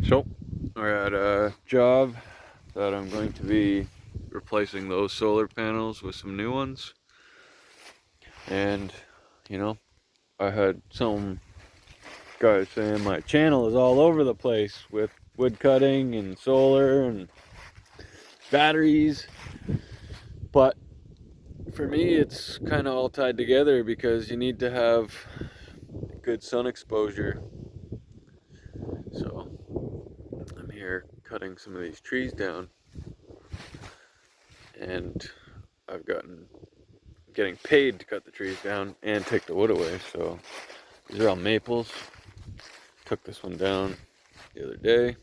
So we're at a job that I'm going to be replacing those solar panels with some new ones. And you know, I had some guys saying my channel is all over the place with wood cutting and solar and batteries. But for me, it's kind of all tied together because you need to have good sun exposure. So I'm here cutting some of these trees down, and I've getting paid to cut the trees down and take the wood away. So these are all maples. Took this one down the other day.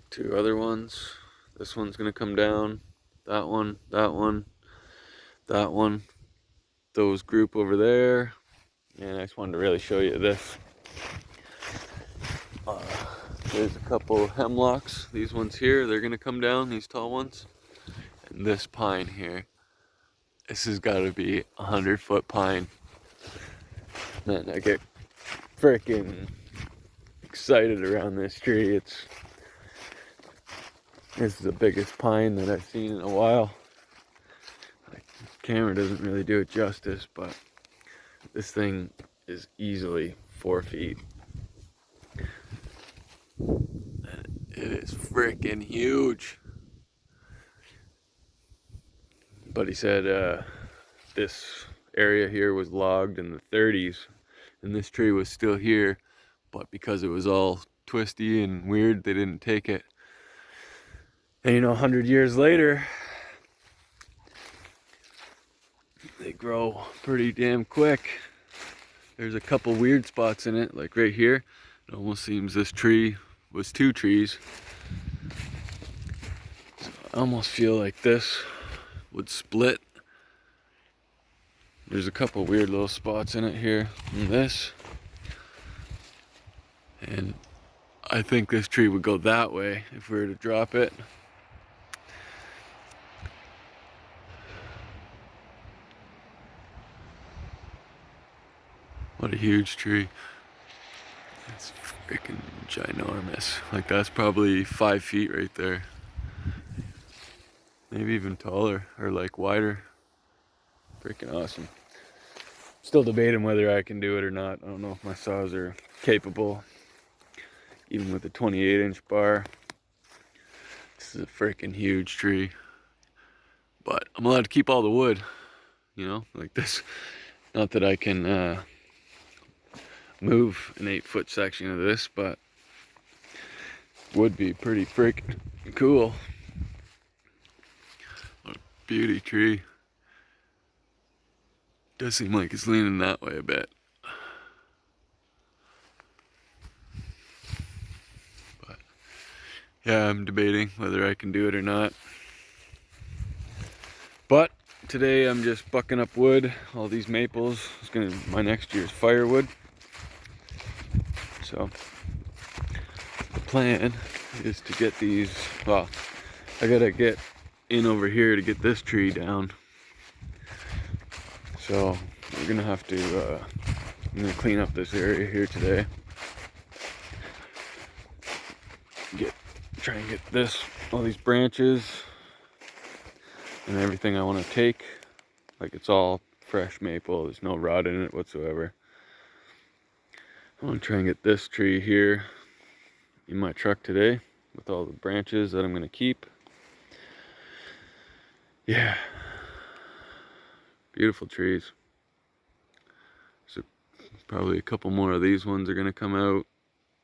Two other ones. This one's gonna come down. That one, that one, that one. Those group over there. And I just wanted to really show you this. There's a couple hemlocks. These ones here, they're gonna come down, these tall ones. And this pine here. This has gotta be 100-foot pine. Man, I get freaking excited around this tree. This is the biggest pine that I've seen in a while. The camera doesn't really do it justice, but this thing is easily 4 feet. It is freaking huge. But he said this area here was logged in the 30s, and this tree was still here, but because it was all twisty and weird, they didn't take it. And 100 years later, they grow pretty damn quick. There's a couple weird spots in it, like right here. It almost seems this tree was 2 trees. So I almost feel like this would split. There's a couple weird little spots in it here, and this. And I think this tree would go that way if we were to drop it. What a huge tree. It's freaking ginormous. Like, that's probably 5 feet right there. Maybe even taller or like wider. Freaking awesome. Still debating whether I can do it or not. I don't know if my saws are capable, even with a 28-inch bar. This is a freaking huge tree. But I'm allowed to keep all the wood, like this. Not that I can move an 8-foot section of this, but would be pretty freaking cool. What a beauty tree. Does seem like it's leaning that way a bit. But yeah, I'm debating whether I can do it or not. But today I'm just bucking up wood, all these maples. It's gonna be my next year's firewood. So the plan is to get these, well, I gotta get in over here to get this tree down. So we're gonna have to, I'm gonna clean up this area here today. Try and get all these branches and everything I want to take. Like, it's all fresh maple, there's no rot in it whatsoever. I want to try and get this tree here in my truck today with all the branches that I'm gonna keep. Yeah. Beautiful trees. So probably a couple more of these ones are gonna come out.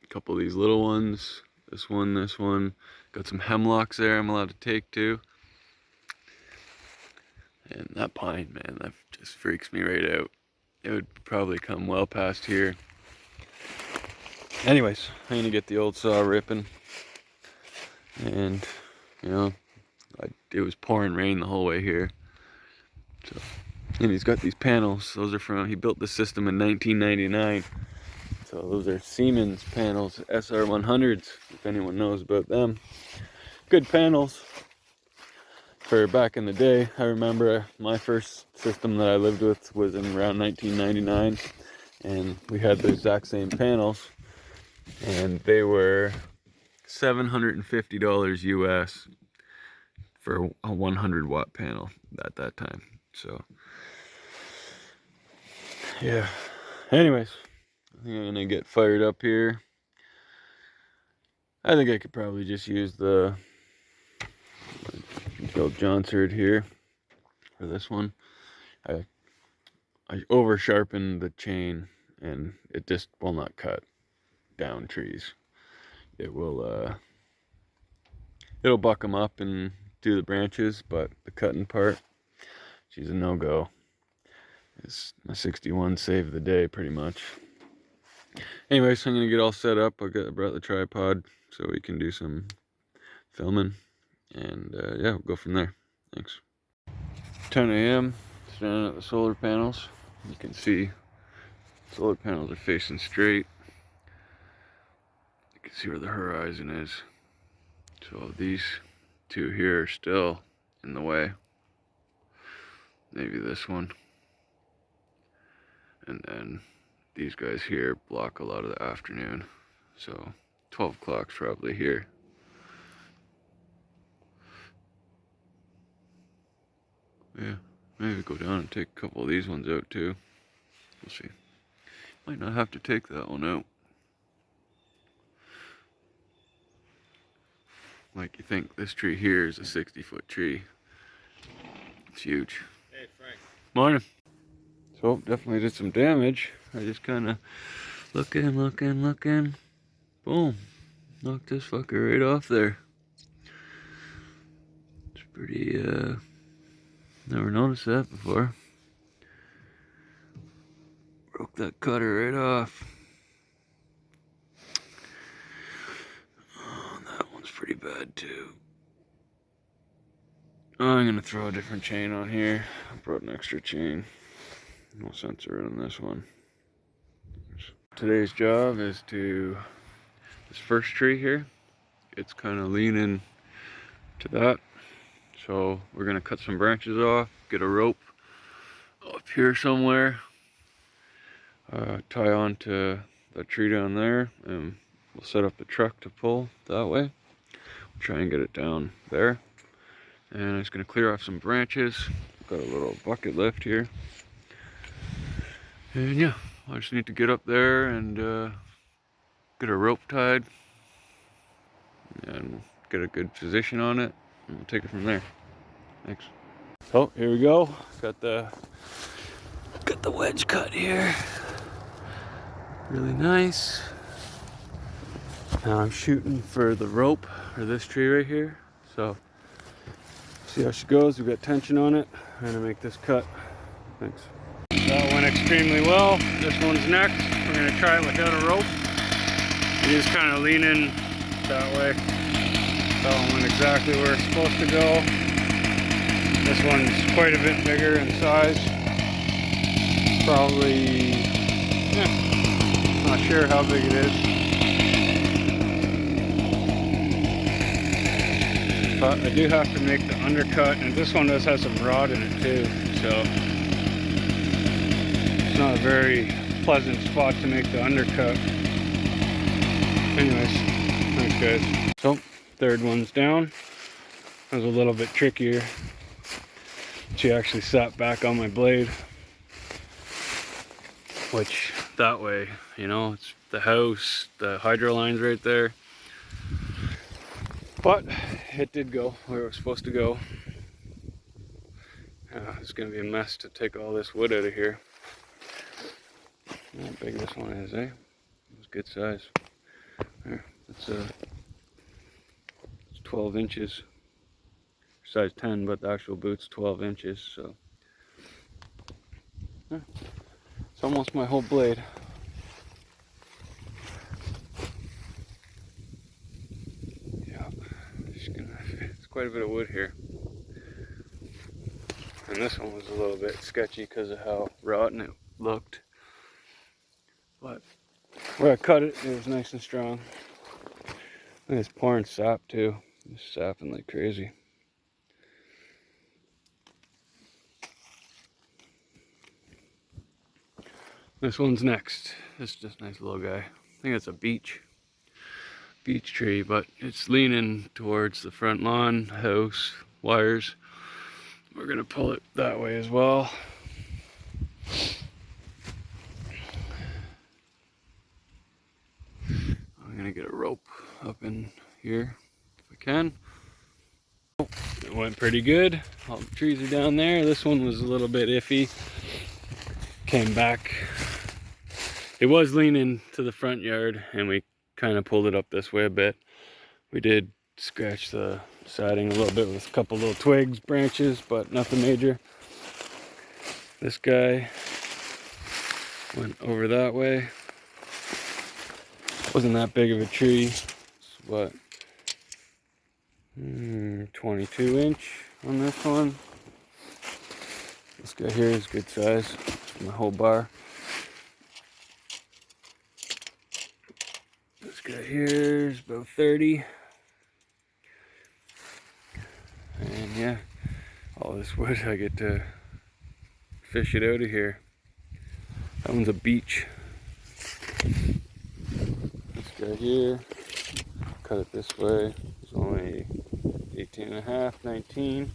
A couple of these little ones. This one. Got some hemlocks there I'm allowed to take too. And that pine, man, that just freaks me right out. It would probably come well past here. Anyways, I'm gonna get the old saw ripping. And, it was pouring rain the whole way here. So, and he's got these panels. Those are he built the system in 1999. So those are Siemens panels, SR100s, if anyone knows about them. Good panels for back in the day. I remember my first system that I lived with was in around 1999, and we had the exact same panels. and they were $750 US for a 100 watt panel at that time. So yeah, anyways, I think I'm gonna get fired up here. I think I could probably just use the old Johnsard here for this one. I over sharpened the chain and it just will not cut down trees. It will it'll buck them up and do the branches, but the cutting part, she's a no-go. It's my 61 saved the day pretty much. Anyways, I'm gonna get all set up. I brought the tripod so we can do some filming, and yeah, we'll go from there. Thanks. 10 a.m. standing at the solar panels. You can see solar panels are facing straight. You can see where the horizon is. So these two here are still in the way. Maybe this one. And then these guys here block a lot of the afternoon. So 12 o'clock's probably here. Yeah, maybe go down and take a couple of these ones out too. We'll see. Might not have to take that one out. Like, you think this tree here is a 60-foot tree. It's huge. Hey, Frank. Morning. So, definitely did some damage. I just kind of looking. Boom. Knocked this fucker right off there. It's pretty, never noticed that before. Broke that cutter right off. Oh, that one's pretty bad too. I'm gonna throw a different chain on here. I brought an extra chain. No sensor on this one. Today's job is to, this first tree here, it's kind of leaning to that. So we're gonna cut some branches off, get a rope up here somewhere, tie on to the tree down there, and we'll set up the truck to pull that way. We'll try and get it down there. And I'm just gonna clear off some branches. Got a little bucket lift here. And yeah, I just need to get up there and get a rope tied and get a good position on it, and we'll take it from there. Thanks. So here we go. Got the wedge cut here. Really nice. Now I'm shooting for the rope or this tree right here. So see how she goes. We've got tension on it. I'm gonna make this cut. Thanks. That went extremely well. This one's next. We're gonna try it without a rope. It is kind of leaning that way. That one went exactly where it's supposed to go. This one's quite a bit bigger in size. Probably, not sure how big it is. But I do have to make the undercut, and this one does have some rod in it too, so it's not a very pleasant spot to make the undercut. Anyways, thanks guys. So, third one's down. That was a little bit trickier. She actually sat back on my blade, which that way, you know, it's the house, the hydro line's right there. But it did go where it was supposed to go. It's gonna be a mess to take all this wood out of here. How big this one is, eh? It's good size. There, it's 12 inches. Size 10, but the actual boot's 12 inches, so yeah. It's almost my whole blade. Yeah, it's quite a bit of wood here. And this one was a little bit sketchy because of how rotten it looked. But where I cut it, it was nice and strong. And it's pouring sap too. It's sapping like crazy. This one's next. This is just a nice little guy. I think it's a beech. beech tree, but it's leaning towards the front lawn, house, wires. We're gonna pull it that way as well. I'm gonna get a rope up in here if I can. It went pretty good. All the trees are down there. This one was a little bit iffy. Came back. It was leaning to the front yard, and we kind of pulled it up this way a bit. We did scratch the siding a little bit with a couple little twigs, branches, but nothing major. This guy went over that way. Wasn't that big of a tree. It's what, 22 inch on this one. This guy here is good size. My whole bar. This guy here is about 30. And yeah, all this wood, I get to fish it out of here. That one's a beech. This guy here, cut it this way. It's only 18 and a half, 19,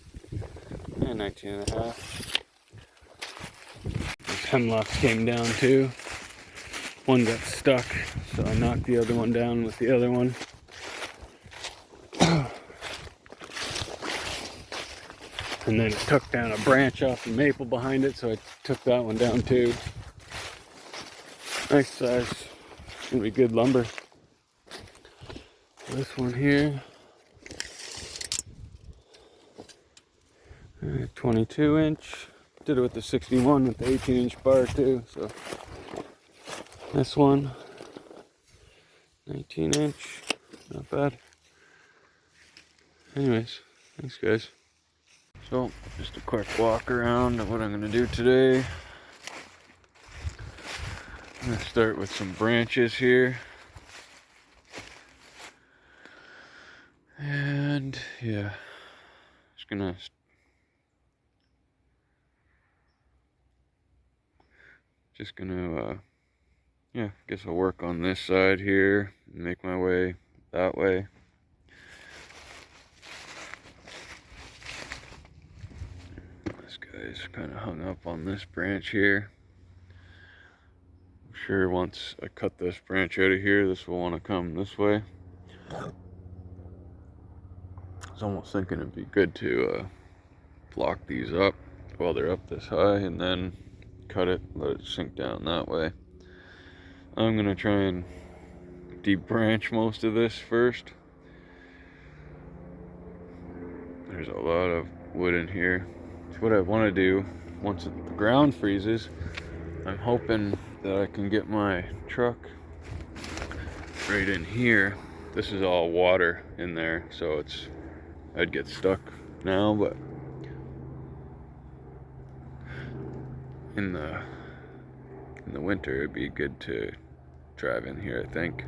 and 19 and a half. This hemlock came down too. One got stuck, so I knocked the other one down with the other one. And then it took down a branch off the maple behind it, so I took that one down too. Nice size. It's gonna be good lumber. This one here, 22 inch. Did it with the 61 with the 18 inch bar too. So this one, 19 inch, not bad. Anyways, thanks guys. So, just a quick walk around of what I'm gonna do today. I'm gonna start with some branches here. And yeah, just gonna yeah, I guess I'll work on this side here and make my way that way. This guy's kind of hung up on this branch here. I'm sure once I cut this branch out of here, this will want to come this way. I was almost thinking it'd be good to block these up while they're up this high and then cut it, let it sink down that way. I'm gonna try and debranch most of this first. There's a lot of wood in here. So what I want to do once the ground freezes, I'm hoping that I can get my truck right in here. This is all water in there, so I'd get stuck now, but in the winter it'd be good to drive in here, I think.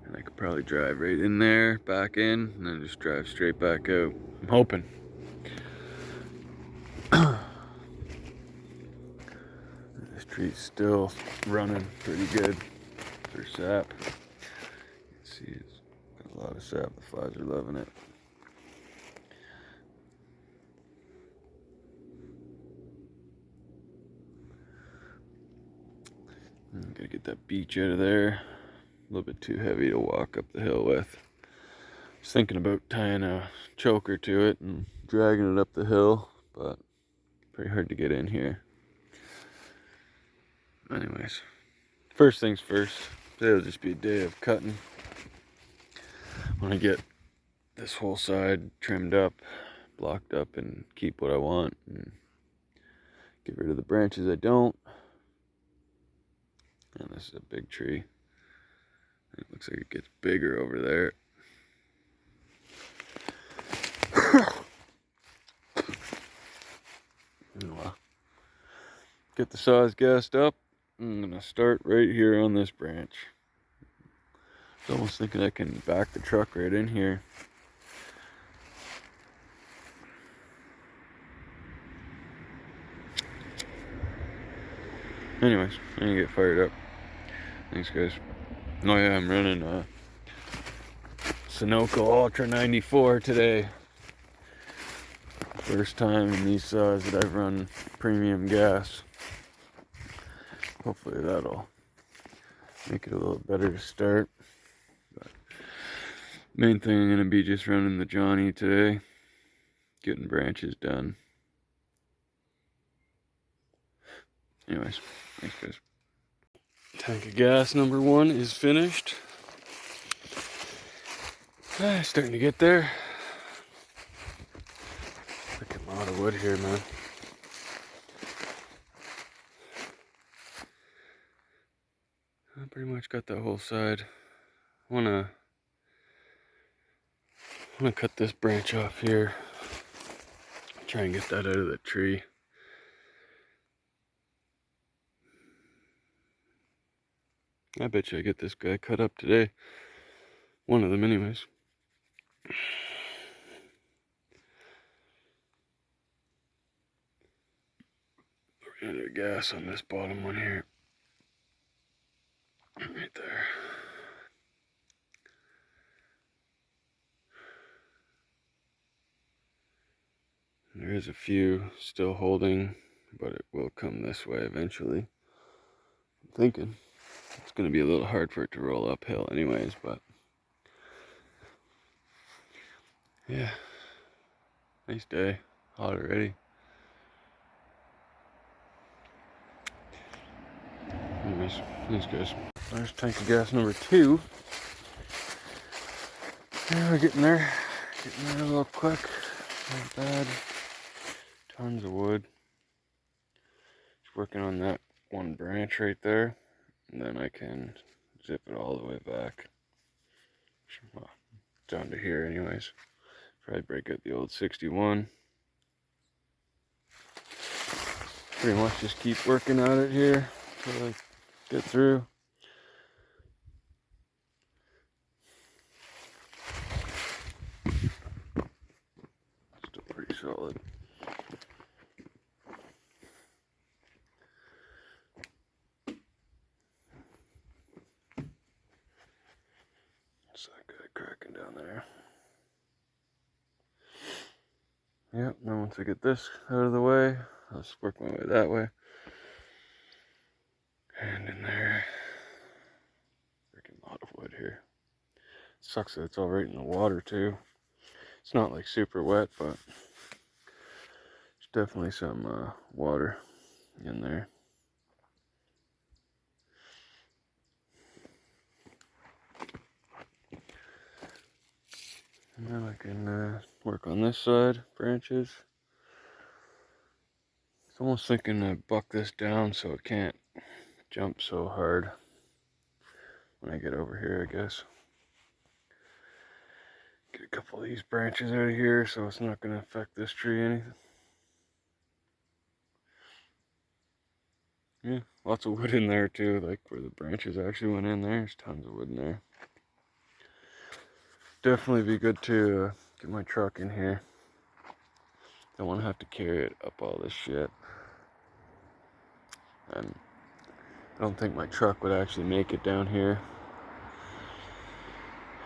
And I could probably drive right in there, back in, and then just drive straight back out. I'm hoping. This tree's still running pretty good for sap. You can see it's got a lot of sap. The flies are loving it. Gotta get that beech out of there. A little bit too heavy to walk up the hill with. I was thinking about tying a choker to it and dragging it up the hill, but pretty hard to get in here. Anyways, first things first, today will just be a day of cutting. I want to get this whole side trimmed up, blocked up, and keep what I want, and get rid of the branches I don't. And this is a big tree. It looks like it gets bigger over there. Anyway, get the saws gassed up. I'm gonna start right here on this branch. I was almost thinking I can back the truck right in here. Anyways, I'm gonna get fired up. Thanks guys. Oh yeah, I'm running a Sunoco Ultra 94 today. First time in these saws that I've run premium gas. Hopefully that'll make it a little better to start. But main thing I'm gonna be just running the Johnny today, getting branches done. Anyways, thanks guys. Tank of gas number 1 is finished. Starting to get there. Freaking lot of wood here, man. I pretty much got that whole side. I wanna cut this branch off here. Try and get that out of the tree. I bet you I get this guy cut up today. One of them anyways. Ran out of gas on this bottom one here. Right there. There is a few still holding, but it will come this way eventually. I'm thinking it's going to be a little hard for it to roll uphill anyways, but yeah, nice day, hot already. Anyways, thanks guys. There's tank of gas number 2. Yeah, we're getting there a little quick, not bad. Tons of wood. Just working on that one branch right there, and then I can zip it all the way back. Well, down to here anyways. Probably break out the old 61. Pretty much just keep working at it here until I get through. Still pretty solid. It's that guy cracking down there. Yep, now once I get this out of the way, I'll just work my way that way. And in there, freaking lot of wood here. Sucks that it's all right in the water too. It's not like super wet, but there's definitely some water in there. And then I can work on this side, branches. It's almost thinking to buck this down so it can't jump so hard when I get over here, I guess. Get a couple of these branches out of here so it's not going to affect this tree anything. Yeah, lots of wood in there too, like where the branches actually went in there. There's tons of wood in there. Definitely be good to get my truck in here. Don't want to have to carry it up all this shit. And I don't think my truck would actually make it down here.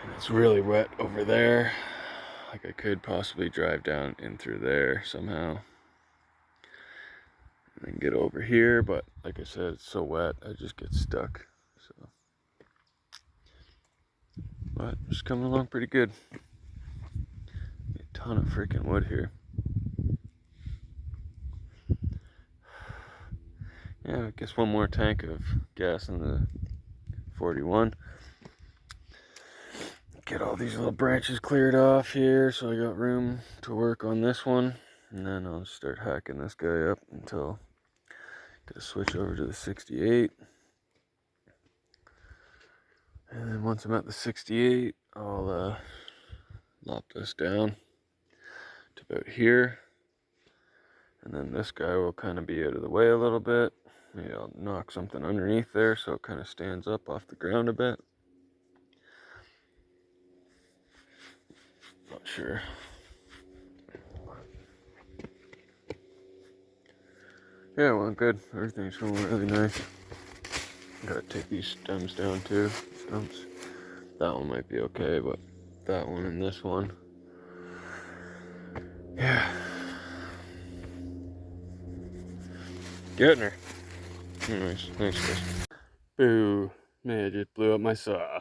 And it's really wet over there. Like I could possibly drive down in through there somehow. And then get over here, but like I said, it's so wet, I just get stuck. So, but it's coming along pretty good. A ton of freaking wood here. Yeah, I guess one more tank of gas in the 41. Get all these little branches cleared off here so I got room to work on this one. And then I'll start hacking this guy up until I get a switch over to the 68. And then once I'm at the 68, I'll lop this down to about here. And then this guy will kind of be out of the way a little bit. Maybe I'll knock something underneath there so it kind of stands up off the ground a bit. Not sure. Yeah, well, good. Everything's going really nice. Gotta take these stems down too. Stumps. That one might be okay, but that one and this one. Yeah. Getting her. Anyways, thanks guys. Boo. Man, I just blew up my saw.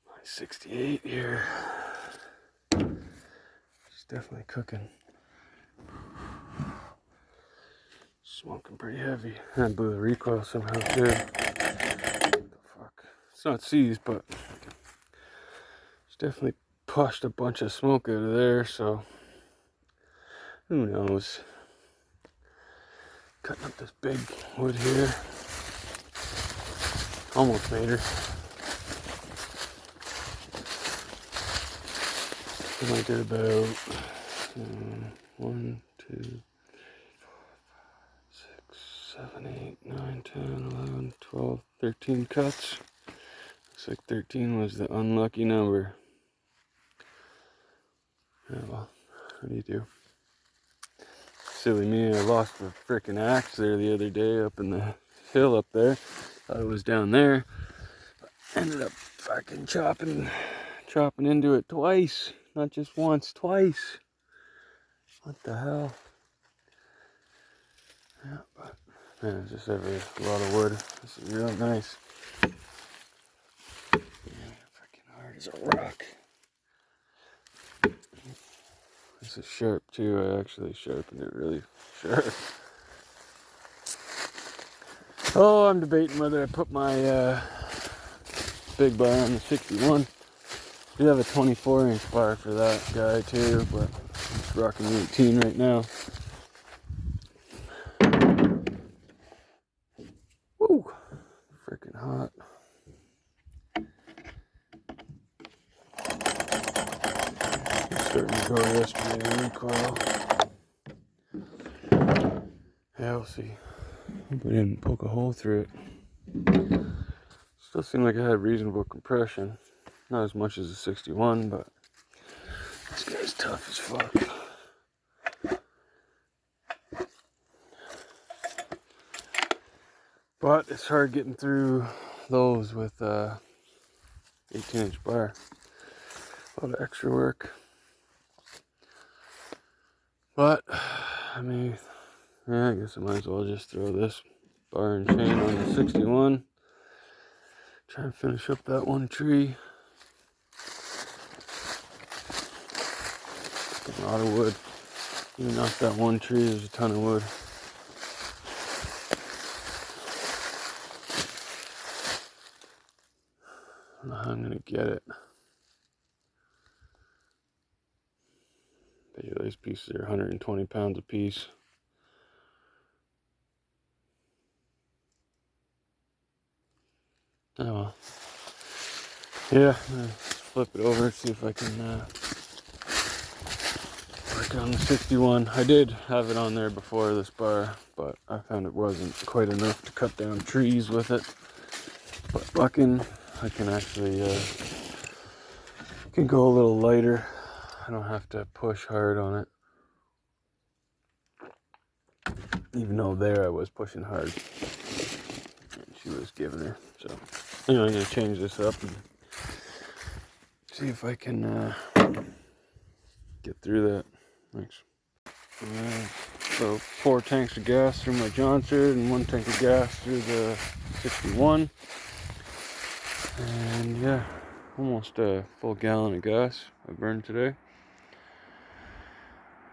My 68 here. It's definitely cooking. Smoking pretty heavy. I blew the recoil somehow too. What the fuck? It's not seized, but it's definitely pushed a bunch of smoke out of there, so who knows. Cutting up this big wood here. Almost made her. I did about 1, 2, 6, 7, 8, 9, 10, 11, 12, 13 cuts. Looks like 13 was the unlucky number. Yeah, well, what do you do? Silly me, I lost the frickin' axe there the other day up in the hill up there. Thought it was down there. Ended up fucking chopping into it twice. Not just once, twice. What the hell? Yeah, but man, it's just every lot of wood. This is real nice. Yeah, freaking hard as a rock. This is sharp too. I actually sharpened it really sharp. Oh, I'm debating whether I put my big bar on the 61. I do have a 24-inch bar for that guy too, but I'm just rocking the 18 right now. Woo! Freaking hot. Starting to go yesterday, recoil. Yeah, we'll see. Hope I didn't poke a hole through it. Still seemed like I had reasonable compression. Not as much as a 61, but this guy's tough as fuck. But it's hard getting through those with 18-inch bar. A lot of extra work. But, I mean, yeah, I guess I might as well just throw this bar and chain on the 61. Try and finish up that one tree. A lot of wood. Even off that one tree, there's a ton of wood. I don't know how I'm gonna get it. Bet you these pieces are 120 pounds a piece. Oh well. Yeah, I'm gonna flip it over, see if I can work on the 61. I did have it on there before this bar, but I found it wasn't quite enough to cut down trees with it. But bucking, I can actually can go a little lighter. I don't have to push hard on it. Even though there I was pushing hard. She was giving her. So anyway, I'm gonna change this up and see if I can get through that. Thanks. So 4 tanks of gas through my Johnson and 1 tank of gas through the 61. And yeah, almost a full gallon of gas I burned today.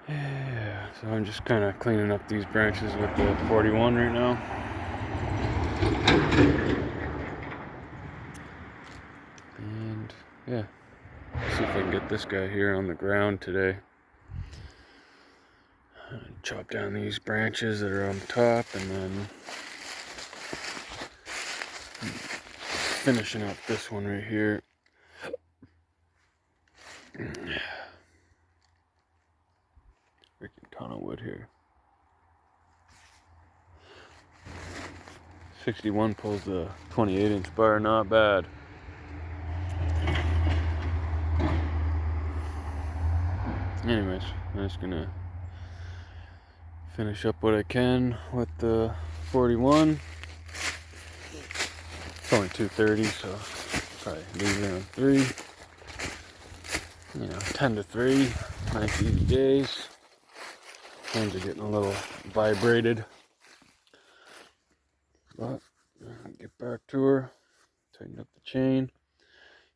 Yeah, so I'm just kind of cleaning up these branches with the 41 right now. And yeah, see if I can get this guy here on the ground today. Chop down these branches that are on top and then finishing up this one right here. Freaking ton of wood here. 61 pulls the 28-inch bar, not bad. Anyways, I'm just gonna finish up what I can with the 41 It's only 2:30, so probably leave around 3. 10 to 3. Nice easy days. Hands are getting a little vibrated. But get back to her. Tighten up the chain.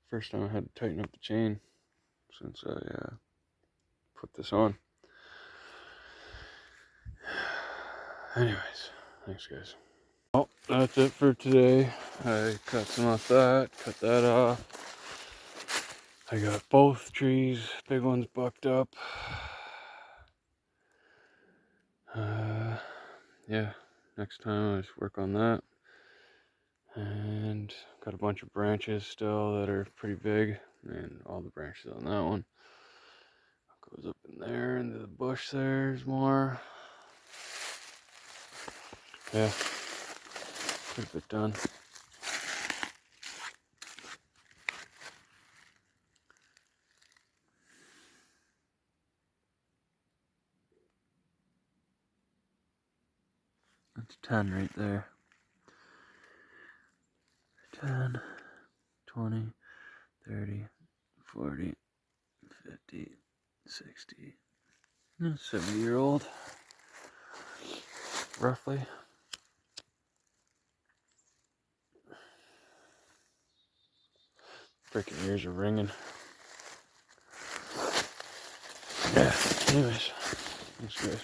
First time I had to tighten up the chain since I put this on. Anyways, thanks guys. Well, that's it for today. I cut some off that, cut that off. I got both trees, big ones bucked up. Yeah, next time I just work on that. And got a bunch of branches still that are pretty big, and all the branches on that one. Goes up in there, into the bush there's more. Yeah, pretty bit done. That's 10 right there. 10, 20, 30, 40, 50, 60, 70-year-old, roughly. Freaking ears are ringing. Yeah, anyways, thanks guys.